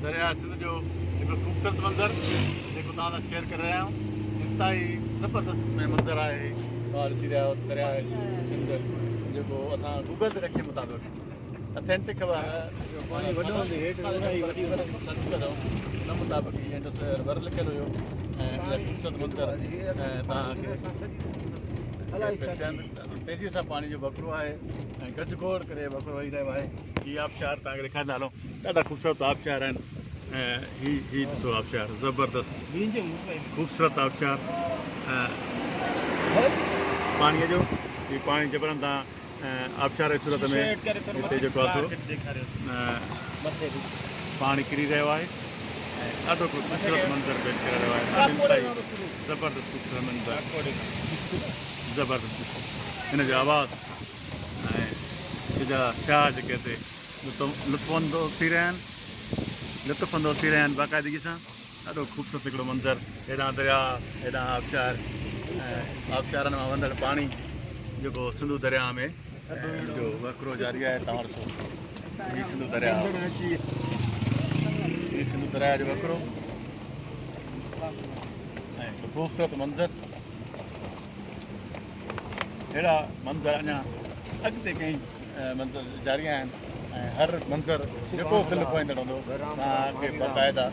दरिया सिंध जो हिकिड़ो ख़ूबसूरत मंज़रु जेको तव्हां सां शेयर करे रहिया आहियूं। इंतिहाई ज़बरदस्त में मंज़रु आहे। तव्हां ॾिसी रहिया आहियो दरिया सिंध जेको असां गूगल ते रखे मुताबिक़ अथेंटिक ख़बर आहे पाणी वॾो हूंदो हेठि उन मुताबिक़ हीअं ॾिसो वर लिखियलु हुयो ऐं ख़ूबसूरत मंज़रु तव्हांखे तेज़ीअ सां पाणी जो वकिरो आहे ऐं गजगोड़ करे वकिरो वही रहियो आहे। हीअ आबशार तव्हांखे ॾेखारींदा हलूं, ॾाढा ख़ूबसूरत आबशार आहिनि ऐं हीअ ॾिसो आबशार ज़बरदस्त ख़ूबसूरत आबशार पाणीअ जो हीअ पाणी जबरन तव्हां आबशार जी सूरत में हिते जेको आहे सो पाणी किरी रहियो आहे ऐं ॾाढो ख़ूबसूरत मंज़रु पेश करे रहियो आहे। ज़बरदस्त ख़ूबसूरत मंज़रु ज़बरदस्त हिन जो आवाज़ु ऐं हिनजा शाह जेके हिते लुत्फ़ थी रहिया आहिनि बाक़ाइदगी सां। ॾाढो ख़ूबसूरत हिकिड़ो मंज़रु, हेॾां दरिया हेॾां आबशार ऐं आबशारनि मां वंदड़ पाणी जेको सिंधु दरिया में जो वकिरो जारी आहे। तव्हां ॾिसो हीअ सिंधु दरिया जो वकिरो ऐं ख़ूबसूरत मंज़रु। अहिड़ा मंज़र अञा अॻिते कई मंज़र जारी आहिनि ऐं हर मंज़रु जेको दिलि खोईंदड़ हूंदो तव्हांखे बाक़ाइदा